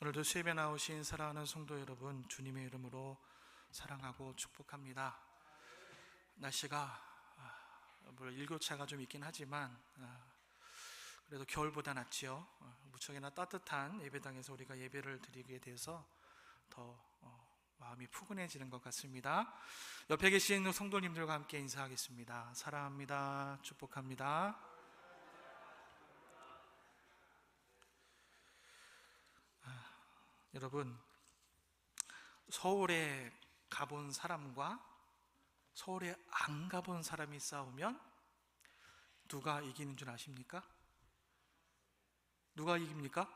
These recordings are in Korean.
오늘도 수협에 나오신 사랑하는 성도 여러분, 주님의 이름으로 사랑하고 축복합니다. 날씨가 물론 일교차가 좀 있긴 하지만 그래도 겨울보다 낫지요. 무척이나 따뜻한 예배당에서 우리가 예배를 드리게 돼서 더 마음이 푸근해지는 것 같습니다. 옆에 계신 성도님들과 함께 인사하겠습니다. 사랑합니다. 축복합니다. 여러분, 서울에 가본 사람과 서울에 안 가본 사람이 싸우면 누가 이기는 줄 아십니까? 누가 이깁니까?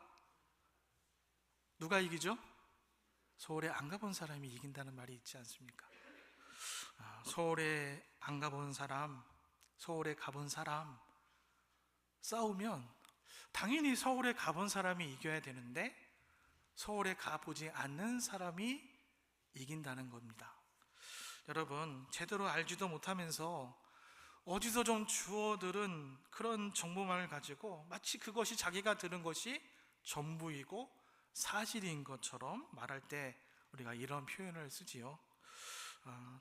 누가 이기죠? 서울에 안 가본 사람이 이긴다는 말이 있지 않습니까? 서울에 안 가본 사람, 서울에 가본 사람 싸우면 당연히 서울에 가본 사람이 이겨야 되는데 서울에 가보지 않는 사람이 이긴다는 겁니다. 여러분, 제대로 알지도 못하면서 어디서 좀 주워들은 그런 정보만을 가지고 마치 그것이 자기가 들은 것이 전부이고 사실인 것처럼 말할 때 우리가 이런 표현을 쓰지요.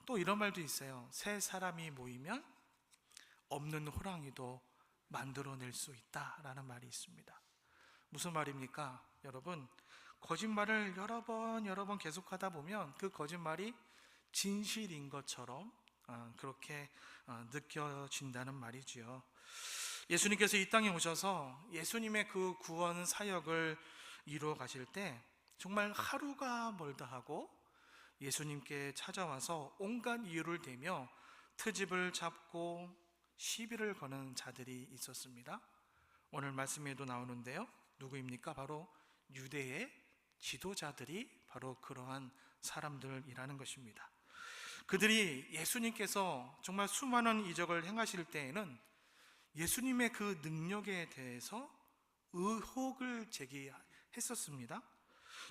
또 이런 말도 있어요. 세 사람이 모이면 없는 호랑이도 만들어낼 수 있다라는 말이 있습니다. 무슨 말입니까? 여러분, 거짓말을 여러 번 계속하다 보면 그 거짓말이 진실인 것처럼 그렇게 느껴진다는 말이지요. 예수님께서 이 땅에 오셔서 예수님의 그 구원 사역을 이루어 가실 때 정말 하루가 멀다 하고 예수님께 찾아와서 온갖 이유를 대며 트집을 잡고 시비를 거는 자들이 있었습니다. 오늘 말씀에도 나오는데요. 누구입니까? 바로 유대의 지도자들이 바로 그러한 사람들이라는 것입니다. 그들이 예수님께서 정말 수많은 이적을 행하실 때에는 예수님의 그 능력에 대해서 의혹을 제기했었습니다.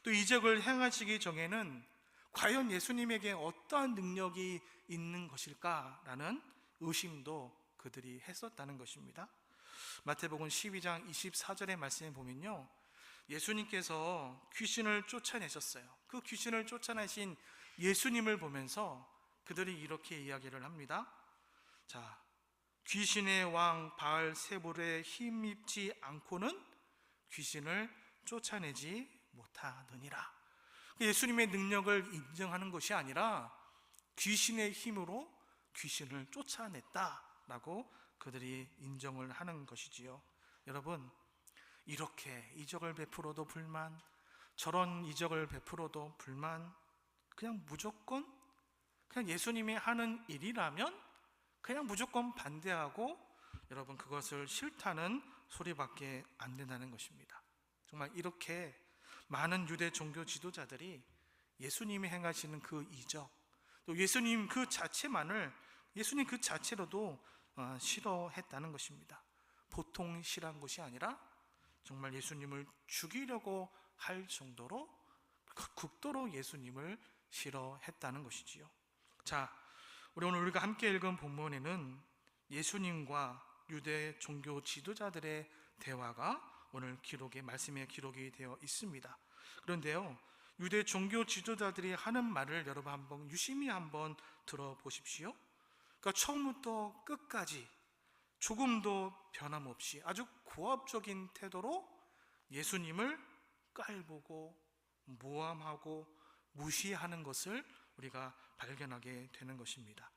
또 이적을 행하시기 전에는 과연 예수님에게 어떠한 능력이 있는 것일까라는 의심도 그들이 했었다는 것입니다. 마태복음 12장 24절의 말씀에 보면요, 예수님께서 귀신을 쫓아내셨어요. 그 귀신을 쫓아내신 예수님을 보면서 그들이 이렇게 이야기를 합니다. 자, 귀신의 왕 바알세불에 힘입지 않고는 귀신을 쫓아내지 못하느니라. 예수님의 능력을 인정하는 것이 아니라 귀신의 힘으로 귀신을 쫓아냈다라고 그들이 인정을 하는 것이지요. 여러분, 이렇게 이적을 베풀어도 불만, 저런 이적을 베풀어도 불만, 그냥 무조건 그냥 예수님이 하는 일이라면 그냥 무조건 반대하고 여러분 그것을 싫다는 소리밖에 안 된다는 것입니다. 정말 이렇게 많은 유대 종교 지도자들이 예수님이 행하시는 그 이적, 또 예수님 그 자체만을 예수님 그 자체로도 싫어했다는 것입니다. 보통 싫어한 것이 아니라 정말 예수님을 죽이려고 할 정도로 극도로 예수님을 싫어했다는 것이지요. 자, 오늘 우리가 함께 읽은 본문에는 예수님과 유대 종교 지도자들의 대화가 오늘 말씀에 기록이 되어 있습니다. 그런데요, 유대 종교 지도자들이 하는 말을 여러분 한번 유심히 한번 들어보십시오. 그러니까 처음부터 끝까지 조금도 변함없이 아주 고압적인 태도로 예수님을 깔보고 모함하고 무시하는 것을 우리가 발견하게 되는 것입니다.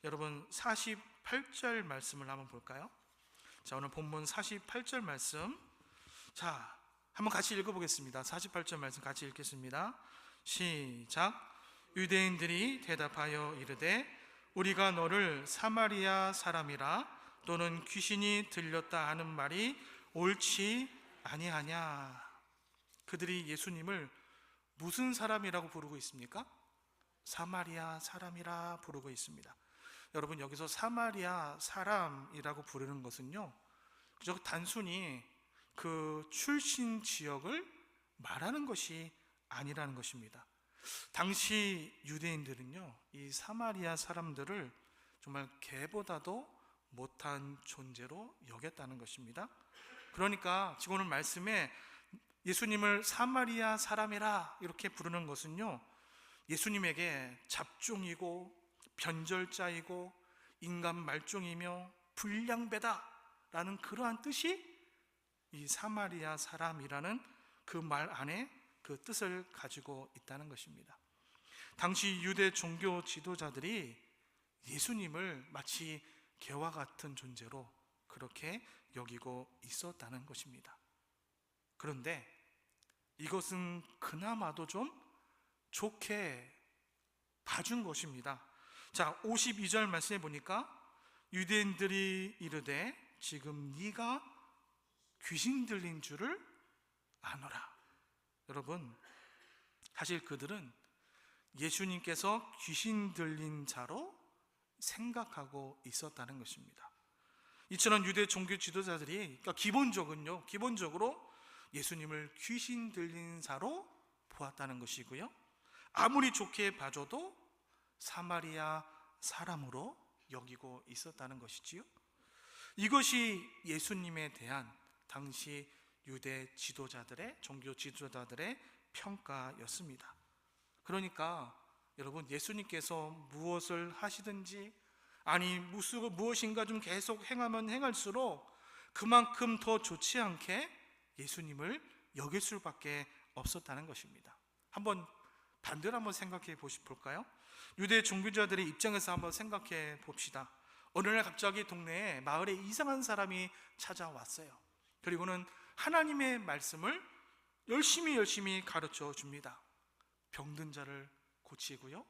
여러분, 48절 말씀을 한번 볼까요? 자, 오늘 본문 48절 말씀, 자, 한번 같이 읽어보겠습니다. 48절 말씀 같이 읽겠습니다. 시작. 유대인들이 대답하여 이르되 우리가 너를 사마리아 사람이라 또는 귀신이 들렸다 하는 말이 옳지 아니하냐. 그들이 예수님을 무슨 사람이라고 부르고 있습니까? 사마리아 사람이라 부르고 있습니다. 여러분, 여기서 사마리아 사람이라고 부르는 것은요, 그저 단순히 그 출신 지역을 말하는 것이 아니라는 것입니다. 당시 유대인들은요, 이 사마리아 사람들을 정말 개보다도 못한 존재로 여겼다는 것입니다. 그러니까 지금 오늘 말씀에 예수님을 사마리아 사람이라 이렇게 부르는 것은요, 예수님에게 잡종이고 변절자이고 인간 말종이며 불량배다라는 그러한 뜻이 이 사마리아 사람이라는 그 말 안에 그 뜻을 가지고 있다는 것입니다. 당시 유대 종교 지도자들이 예수님을 마치 개와 같은 존재로 그렇게 여기고 있었다는 것입니다. 그런데 이것은 그나마도 좀 좋게 봐준 것입니다. 자, 52절 말씀해 보니까 유대인들이 이르되 지금 네가 귀신 들린 줄을 아노라. 여러분, 사실 그들은 예수님께서 귀신 들린 자로 생각하고 있었다는 것입니다. 이처럼 유대 종교 지도자들이 기본적으로 예수님을 귀신 들린 자로 보았다는 것이고요, 아무리 좋게 봐줘도 사마리아 사람으로 여기고 있었다는 것이지요. 이것이 예수님에 대한 당시 유대 지도자들의, 종교 지도자들의 평가였습니다. 그러니까 여러분, 예수님께서 무엇을 하시든지, 아니 무엇인가 좀 계속 행하면 행할수록 그만큼 더 좋지 않게 예수님을 여길 수밖에 없었다는 것입니다. 한번 반대로 한번 생각해 볼까요? 유대 종교자들의 입장에서 한번 생각해 봅시다. 어느 날 갑자기 동네에 마을에 이상한 사람이 찾아왔어요. 그리고는 하나님의 말씀을 열심히 가르쳐 줍니다. 병든 자를 고치고요,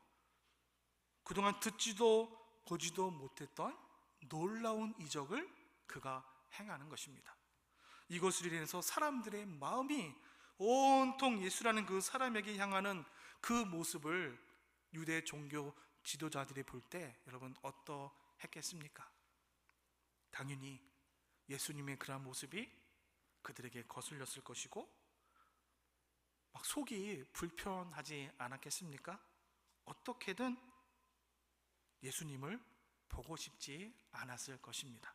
그동안 듣지도 보지도 못했던 놀라운 이적을 그가 행하는 것입니다. 이것으로 인해서 사람들의 마음이 온통 예수라는 그 사람에게 향하는 그 모습을 유대 종교 지도자들이 볼 때 여러분 어떠했겠습니까? 당연히 예수님의 그런 모습이 그들에게 거슬렸을 것이고 막 속이 불편하지 않았겠습니까? 어떻게든 예수님을 보고 싶지 않았을 것입니다.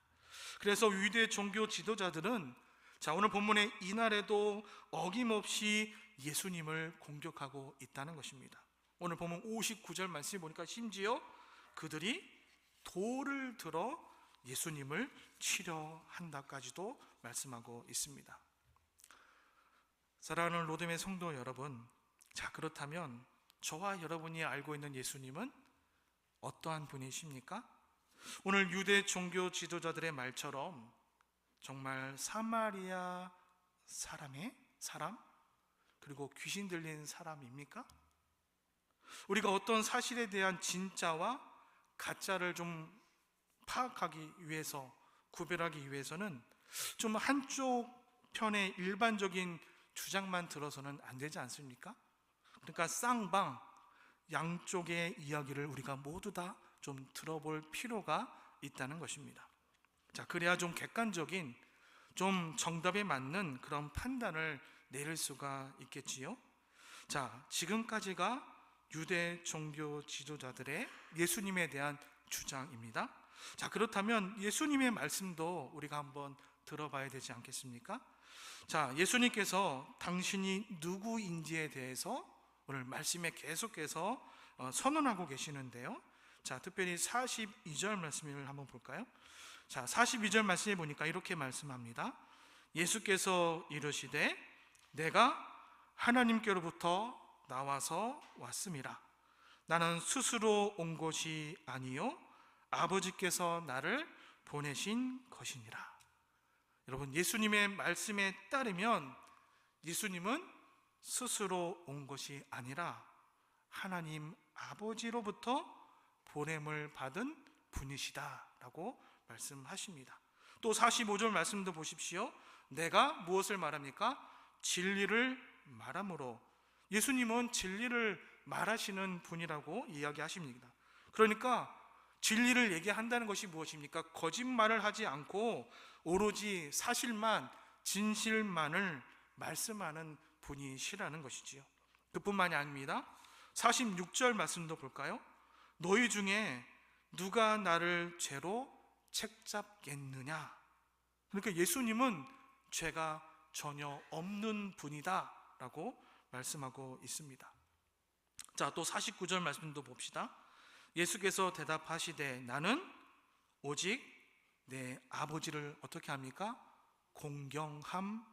그래서 유대 종교 지도자들은 오늘 본문의 이날에도 어김없이 예수님을 공격하고 있다는 것입니다. 오늘 본문 59절 말씀을 보니까 심지어 그들이 돌을 들어 예수님을 치려 한다까지도 말씀하고 있습니다. 사랑하는 로뎀의 성도 여러분, 그렇다면 저와 여러분이 알고 있는 예수님은 어떠한 분이십니까? 오늘 유대 종교 지도자들의 말처럼 정말 사마리아 사람, 그리고 귀신 들린 사람입니까? 우리가 어떤 사실에 대한 진짜와 가짜를 좀 파악하기 위해서, 구별하기 위해서는 좀 한쪽 편의 일반적인 주장만 들어서는 안 되지 않습니까? 그러니까 쌍방 양쪽의 이야기를 우리가 모두 다 좀 들어볼 필요가 있다는 것입니다. 그래야 좀 객관적인, 좀 정답에 맞는 그런 판단을 내릴 수가 있겠지요. 지금까지가 유대 종교 지도자들의 예수님에 대한 주장입니다. 그렇다면 예수님의 말씀도 우리가 한번 들어봐야 되지 않겠습니까? 예수님께서 당신이 누구인지에 대해서 오늘 말씀에 계속해서 선언하고 계시는데요, 특별히 42절 말씀을 한번 볼까요? 42절 말씀에 보니까 이렇게 말씀합니다. 예수께서 이르시되 내가 하나님께로부터 나와서 왔음이라. 나는 스스로 온 것이 아니요 아버지께서 나를 보내신 것이니라. 여러분, 예수님의 말씀에 따르면 예수님은 스스로 온 것이 아니라 하나님 아버지로부터 보냄을 받은 분이시다라고 말씀하십니다. 또 45절 말씀도 보십시오. 내가 무엇을 말합니까? 진리를 말함으로. 예수님은 진리를 말하시는 분이라고 이야기하십니다. 그러니까 진리를 얘기한다는 것이 무엇입니까? 거짓말을 하지 않고 오로지 사실만, 진실만을 말씀하는 분이시라는 것이지요. 그뿐만이 아닙니다. 46절 말씀도 볼까요? 너희 중에 누가 나를 죄로 책잡겠느냐? 그러니까 예수님은 죄가 전혀 없는 분이다 라고 말씀하고 있습니다. 자, 또 49절 말씀도 봅시다. 예수께서 대답하시되 나는 오직 내 아버지를 어떻게 합니까? 공경함이거늘.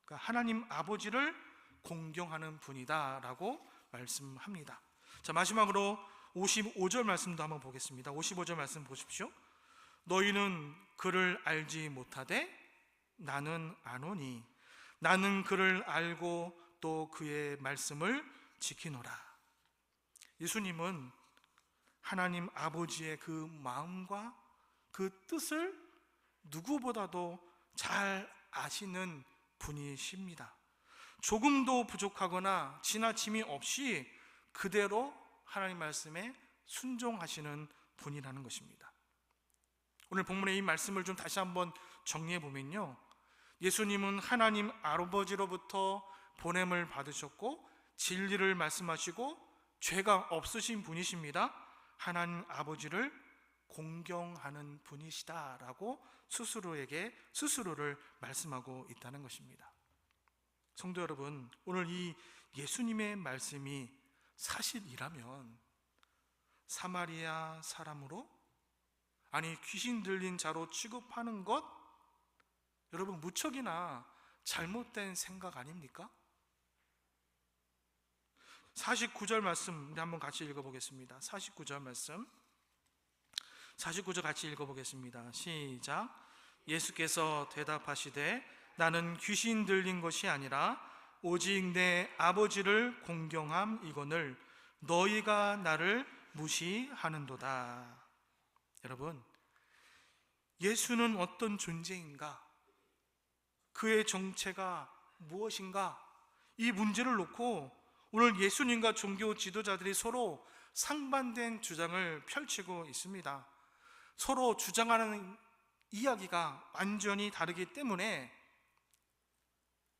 그러니까 하나님 아버지를 공경하는 분이다 라고 말씀합니다. 자, 마지막으로 55절 말씀도 한번 보겠습니다. 55절 말씀 보십시오. 너희는 그를 알지 못하되 나는 아노니 나는 그를 알고 또 그의 말씀을 지키노라. 예수님은 하나님 아버지의 그 마음과 그 뜻을 누구보다도 잘 아시는 분이십니다. 조금도 부족하거나 지나침이 없이 그대로 하나님 말씀에 순종하시는 분이라는 것입니다. 오늘 본문의 이 말씀을 좀 다시 한번 정리해 보면요, 예수님은 하나님 아버지로부터 보냄을 받으셨고 진리를 말씀하시고 죄가 없으신 분이십니다. 하나님 아버지를 공경하는 분이시다라고 스스로를 말씀하고 있다는 것입니다. 성도 여러분, 오늘 이 예수님의 말씀이 사실이라면 사마리아 사람으로, 아니 귀신 들린 자로 취급하는 것, 여러분 무척이나 잘못된 생각 아닙니까? 49절 말씀 우리 한번 같이 읽어보겠습니다. 49절 말씀, 49절 같이 읽어보겠습니다. 시작. 예수께서 대답하시되 나는 귀신 들린 것이 아니라 오직 내 아버지를 공경함이거늘 너희가 나를 무시하는도다. 여러분, 예수는 어떤 존재인가? 그의 정체가 무엇인가? 이 문제를 놓고 오늘 예수님과 종교 지도자들이 서로 상반된 주장을 펼치고 있습니다. 서로 주장하는 이야기가 완전히 다르기 때문에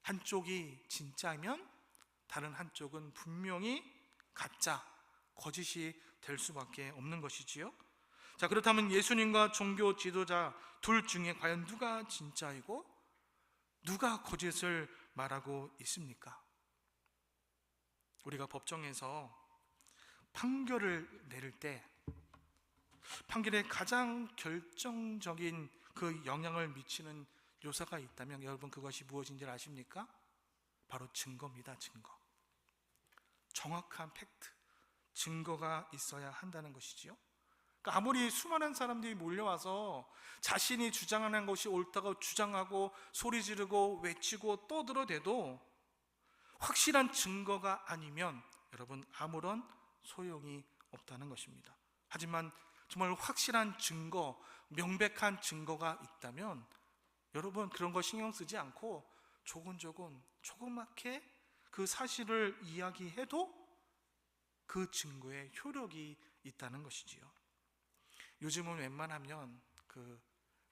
한쪽이 진짜면 다른 한쪽은 분명히 가짜, 거짓이 될 수밖에 없는 것이지요. 자, 그렇다면 예수님과 종교 지도자 둘 중에 과연 누가 진짜이고 누가 거짓을 말하고 있습니까? 우리가 법정에서 판결을 내릴 때 판결에 가장 결정적인 그 영향을 미치는 요소가 있다면 여러분 그것이 무엇인지 아십니까? 바로 증거입니다. 증거. 정확한 팩트, 증거가 있어야 한다는 것이지요. 그러니까 아무리 수많은 사람들이 몰려와서 자신이 주장하는 것이 옳다고 주장하고 소리 지르고 외치고 떠들어대도 확실한 증거가 아니면 여러분 아무런 소용이 없다는 것입니다. 하지만 정말 확실한 증거, 명백한 증거가 있다면 여러분 그런 거 신경 쓰지 않고 조그맣게 그 사실을 이야기해도 그 증거에 효력이 있다는 것이지요. 요즘은 웬만하면 그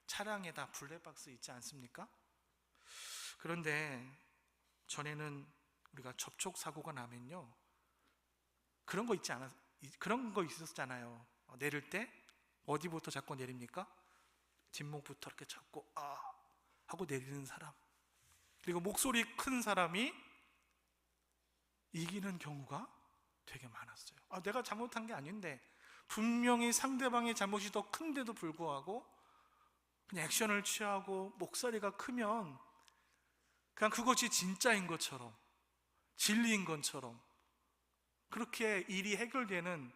차량에다 블랙박스 있지 않습니까? 그런데 전에는 우리가 접촉 사고가 나면요, 그런 거 있었잖아요. 내릴 때 어디부터 잡고 내립니까? 뒷목부터 이렇게 잡고 하고 내리는 사람, 그리고 목소리 큰 사람이 이기는 경우가 되게 많았어요. 내가 잘못한 게 아닌데 분명히 상대방의 잘못이 더 큰데도 불구하고 그냥 액션을 취하고 목소리가 크면 그냥 그것이 진짜인 것처럼, 진리인 것처럼 그렇게 일이 해결되는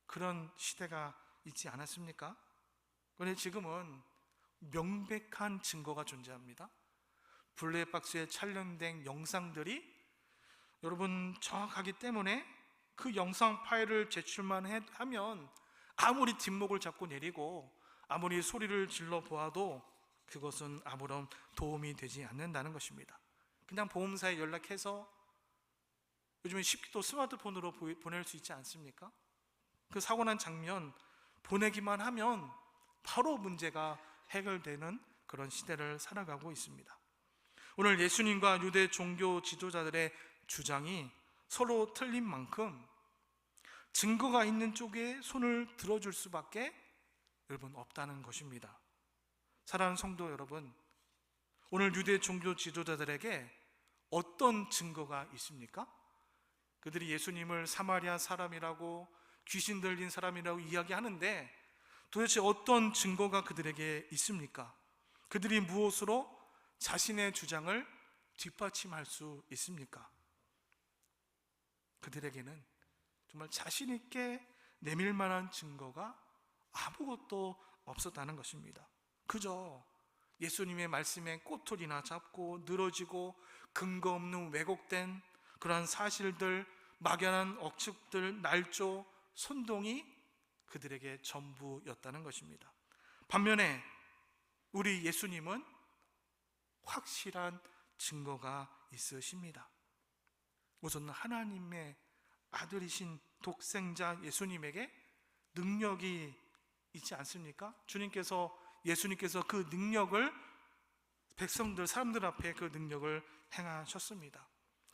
그런 시대가 있지 않았습니까? 그런데 지금은 명백한 증거가 존재합니다. 블랙박스에 촬영된 영상들이 여러분 정확하기 때문에 그 영상 파일을 제출만 하면 아무리 뒷목을 잡고 내리고 아무리 소리를 질러 보아도 그것은 아무런 도움이 되지 않는다는 것입니다. 그냥 보험사에 연락해서, 요즘은 쉽게도 스마트폰으로 보낼 수 있지 않습니까? 그 사고 난 장면 보내기만 하면 바로 문제가 해결되는 그런 시대를 살아가고 있습니다. 오늘 예수님과 유대 종교 지도자들의 주장이 서로 틀린 만큼 증거가 있는 쪽에 손을 들어줄 수밖에 여러분 없다는 것입니다. 사랑하는 성도 여러분, 오늘 유대 종교 지도자들에게 어떤 증거가 있습니까? 그들이 예수님을 사마리아 사람이라고, 귀신 들린 사람이라고 이야기하는데 도대체 어떤 증거가 그들에게 있습니까? 그들이 무엇으로 자신의 주장을 뒷받침할 수 있습니까? 그들에게는 정말 자신 있게 내밀 만한 증거가 아무것도 없었다는 것입니다. 그저 예수님의 말씀에 꼬투리나 잡고 늘어지고 근거 없는 왜곡된 그러한 사실들, 막연한 억측들, 날조, 선동이 그들에게 전부였다는 것입니다. 반면에 우리 예수님은 확실한 증거가 있으십니다. 우선 하나님의 아들이신 독생자 예수님에게 능력이 있지 않습니까? 예수님께서 그 능력을 백성들, 사람들 앞에 그 능력을 행하셨습니다.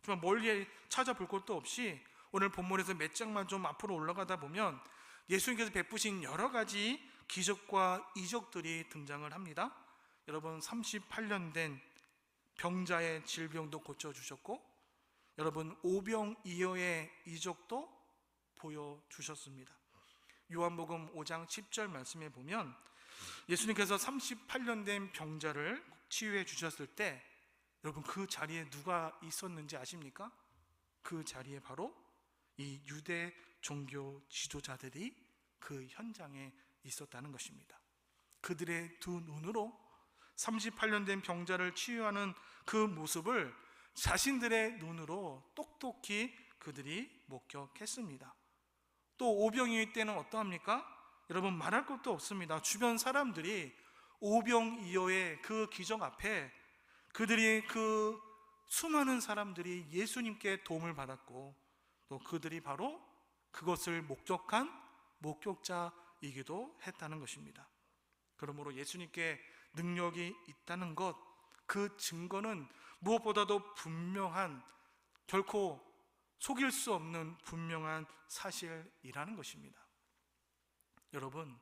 정말 멀리 찾아볼 것도 없이 오늘 본문에서 몇 장만 좀 앞으로 올라가다 보면 예수님께서 베푸신 여러 가지 기적과 이적들이 등장을 합니다. 여러분, 38년 된 병자의 질병도 고쳐주셨고, 여러분, 오병이어의 이적도 보여주셨습니다. 요한복음 5장 10절 말씀에 보면 예수님께서 38년 된 병자를 치유해 주셨을 때 여러분, 그 자리에 누가 있었는지 아십니까? 그 자리에 바로 이 유대 종교 지도자들이 그 현장에 있었다는 것입니다. 그들의 두 눈으로 38년 된 병자를 치유하는 그 모습을 자신들의 눈으로 똑똑히 그들이 목격했습니다. 또 오병이어 때는 어떠합니까? 여러분, 말할 것도 없습니다. 주변 사람들이 오병이어의 그 기적 앞에 그들이 그 수많은 사람들이 예수님께 도움을 받았고, 또 그들이 바로 그것을 목격한 목격자이기도 했다는 것입니다. 그러므로 예수님께 능력이 있다는 것, 그 증거는 무엇보다도 분명한, 결코 속일 수 없는 분명한 사실이라는 것입니다. 여러분,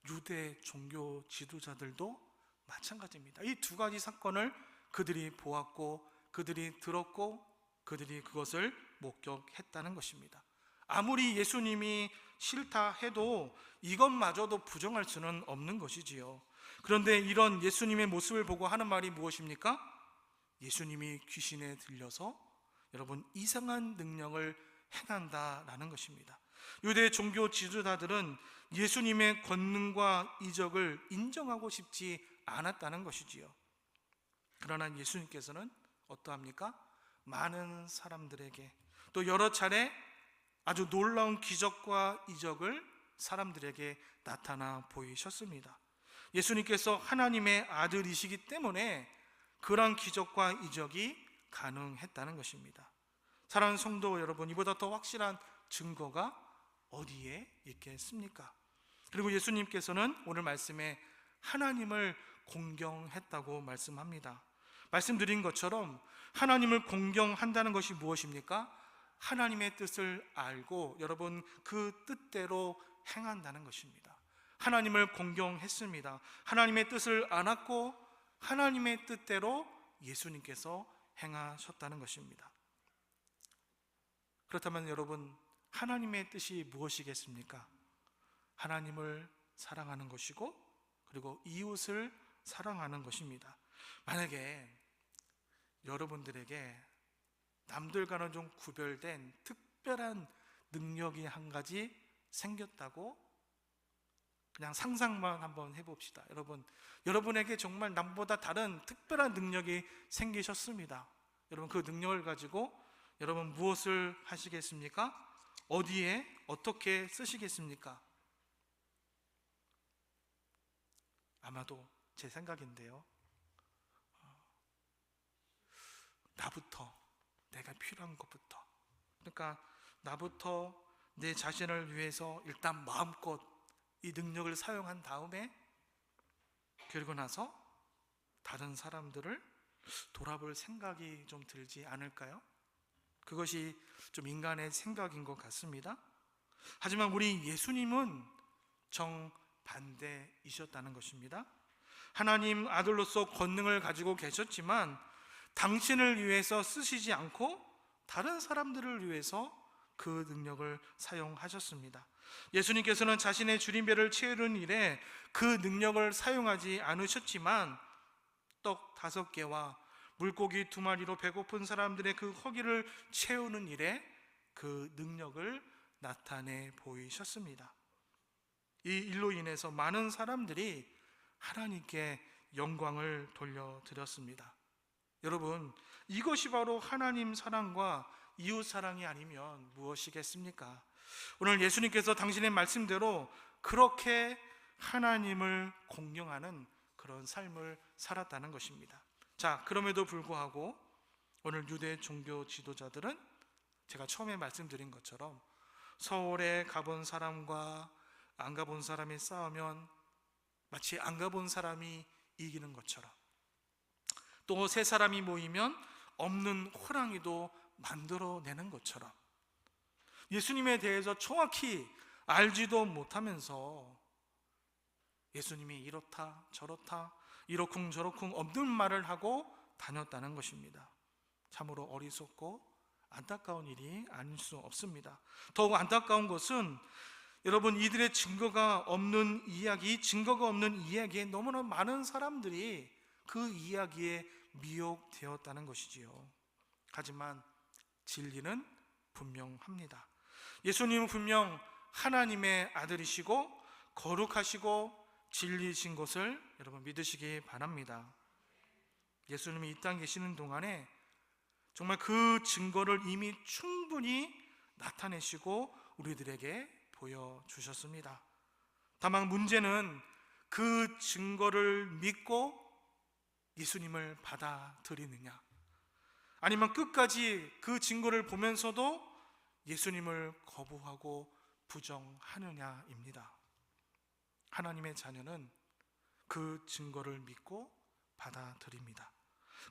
유대 종교 지도자들도 마찬가지입니다. 이 두 가지 사건을 그들이 보았고, 그들이 들었고, 그들이 그것을 목격했다는 것입니다. 아무리 예수님이 싫다 해도 이것마저도 부정할 수는 없는 것이지요. 그런데 이런 예수님의 모습을 보고 하는 말이 무엇입니까? 예수님이 귀신에 들려서 여러분 이상한 능력을 행한다라는 것입니다. 유대 종교 지도자들은 예수님의 권능과 이적을 인정하고 싶지 않았다는 것이지요. 그러나 예수님께서는 어떠합니까? 많은 사람들에게 또 여러 차례 아주 놀라운 기적과 이적을 사람들에게 나타나 보이셨습니다. 예수님께서 하나님의 아들이시기 때문에 그러한 기적과 이적이 가능했다는 것입니다. 사랑하는 성도 여러분, 이보다 더 확실한 증거가 어디에 있겠습니까? 그리고 예수님께서는 오늘 말씀에 하나님을 공경했다고 말씀합니다. 말씀드린 것처럼 하나님을 공경한다는 것이 무엇입니까? 하나님의 뜻을 알고 여러분 그 뜻대로 행한다는 것입니다. 하나님을 공경했습니다. 하나님의 뜻을 알았고 하나님의 뜻대로 예수님께서 행하셨다는 것입니다. 그렇다면 여러분, 하나님의 뜻이 무엇이겠습니까? 하나님을 사랑하는 것이고 그리고 이웃을 사랑하는 것입니다. 만약에 여러분들에게 남들과는 좀 구별된 특별한 능력이 한 가지 생겼다고 그냥 상상만 한번 해봅시다. 여러분에게 정말 남보다 다른 특별한 능력이 생기셨습니다. 여러분, 그 능력을 가지고 여러분 무엇을 하시겠습니까? 어디에 어떻게 쓰시겠습니까? 아마도 제 생각인데요, 나부터, 내가 필요한 것부터, 그러니까 나부터 내 자신을 위해서 일단 마음껏 이 능력을 사용한 다음에 그리고 나서 다른 사람들을 돌아볼 생각이 좀 들지 않을까요? 그것이 좀 인간의 생각인 것 같습니다. 하지만 우리 예수님은 정반대이셨다는 것입니다. 하나님 아들로서 권능을 가지고 계셨지만 당신을 위해서 쓰시지 않고 다른 사람들을 위해서 그 능력을 사용하셨습니다. 예수님께서는 자신의 주님배를 채우는 일에 그 능력을 사용하지 않으셨지만 떡 5개와 물고기 2마리로 배고픈 사람들의 그 허기를 채우는 일에 그 능력을 나타내 보이셨습니다. 이 일로 인해서 많은 사람들이 하나님께 영광을 돌려드렸습니다. 여러분, 이것이 바로 하나님 사랑과 이웃 사랑이 아니면 무엇이겠습니까? 오늘 예수님께서 당신의 말씀대로 그렇게 하나님을 공경하는 그런 삶을 살았다는 것입니다. 자, 그럼에도 불구하고 오늘 유대 종교 지도자들은 제가 처음에 말씀드린 것처럼 서울에 가본 사람과 안 가본 사람이 싸우면 마치 안 가본 사람이 이기는 것처럼, 또 세 사람이 모이면 없는 호랑이도 만들어내는 것처럼 예수님에 대해서 정확히 알지도 못하면서 예수님이 이렇다 저렇다 이러쿵저러쿵 없는 말을 하고 다녔다는 것입니다. 참으로 어리석고 안타까운 일이 아닐 수 없습니다. 더욱 안타까운 것은 여러분, 이들의 증거가 없는 이야기에 너무나 많은 사람들이 그 이야기에 미혹되었다는 것이지요. 하지만 진리는 분명합니다. 예수님은 분명 하나님의 아들이시고 거룩하시고 진리이신 것을 여러분 믿으시기 바랍니다. 예수님이 이 땅에 계시는 동안에 정말 그 증거를 이미 충분히 나타내시고 우리들에게 보여주셨습니다. 다만 문제는 그 증거를 믿고 예수님을 받아들이느냐, 아니면 끝까지 그 증거를 보면서도 예수님을 거부하고 부정하느냐입니다. 하나님의 자녀는 그 증거를 믿고 받아들입니다.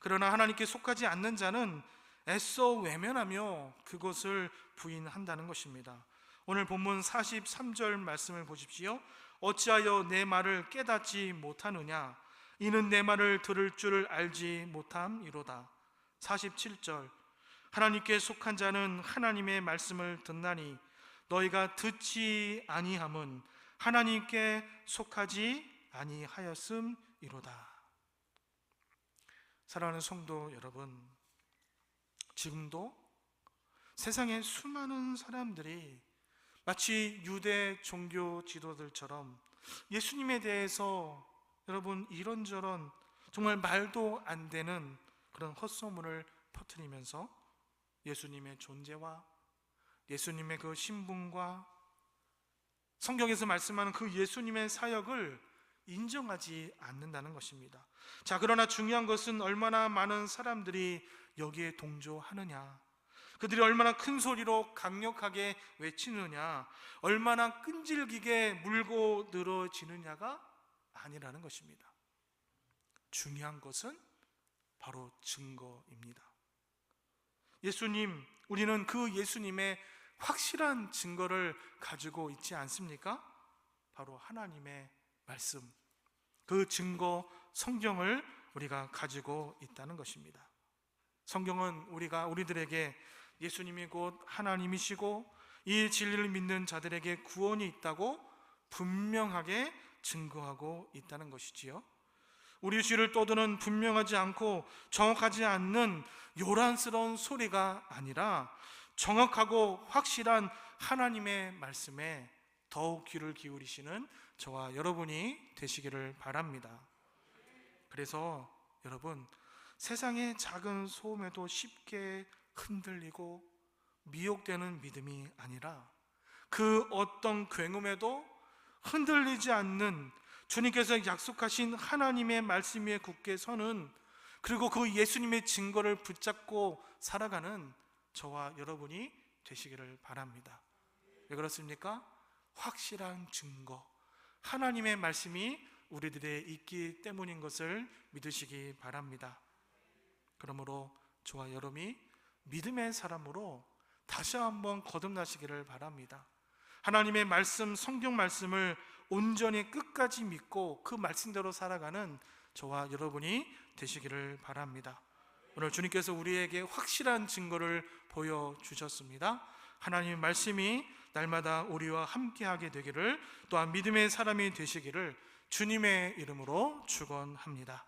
그러나 하나님께 속하지 않는 자는 애써 외면하며 그것을 부인한다는 것입니다. 오늘 본문 43절 말씀을 보십시오. 어찌하여 내 말을 깨닫지 못하느냐, 이는 내 말을 들을 줄을 알지 못함이로다. 47절, 하나님께 속한 자는 하나님의 말씀을 듣나니 너희가 듣지 아니함은 하나님께 속하지 아니하였음이로다. 사랑하는 성도 여러분, 지금도 세상의 수많은 사람들이 마치 유대 종교 지도들처럼 예수님에 대해서 여러분 이런저런 정말 말도 안 되는 그런 헛소문을 퍼뜨리면서 예수님의 존재와 예수님의 그 신분과 성경에서 말씀하는 그 예수님의 사역을 인정하지 않는다는 것입니다. 자, 그러나 중요한 것은 얼마나 많은 사람들이 여기에 동조하느냐, 그들이 얼마나 큰 소리로 강력하게 외치느냐, 얼마나 끈질기게 물고 늘어지느냐가 아니라는 것입니다. 중요한 것은 바로 증거입니다. 예수님, 우리는 그 예수님의 확실한 증거를 가지고 있지 않습니까? 바로 하나님의 말씀, 그 증거 성경을 우리가 가지고 있다는 것입니다. 성경은 우리들에게 예수님이 곧 하나님이시고 이 진리를 믿는 자들에게 구원이 있다고 분명하게 증거하고 있다는 것이지요. 우리 귀를 떠드는 분명하지 않고 정확하지 않는 요란스러운 소리가 아니라 정확하고 확실한 하나님의 말씀에 더욱 귀를 기울이시는 저와 여러분이 되시기를 바랍니다. 그래서 여러분, 세상의 작은 소음에도 쉽게 흔들리고 미혹되는 믿음이 아니라 그 어떤 굉음에도 흔들리지 않는 주님께서 약속하신 하나님의 말씀 위에 굳게 서는, 그리고 그 예수님의 증거를 붙잡고 살아가는 저와 여러분이 되시기를 바랍니다. 왜 그렇습니까? 확실한 증거, 하나님의 말씀이 우리들의 있기 때문인 것을 믿으시기 바랍니다. 그러므로 저와 여러분이 믿음의 사람으로 다시 한번 거듭나시기를 바랍니다. 하나님의 말씀, 성경 말씀을 온전히 끝까지 믿고 그 말씀대로 살아가는 저와 여러분이 되시기를 바랍니다. 오늘 주님께서 우리에게 확실한 증거를 보여주셨습니다. 하나님의 말씀이 날마다 우리와 함께하게 되기를, 또한 믿음의 사람이 되시기를 주님의 이름으로 축원합니다.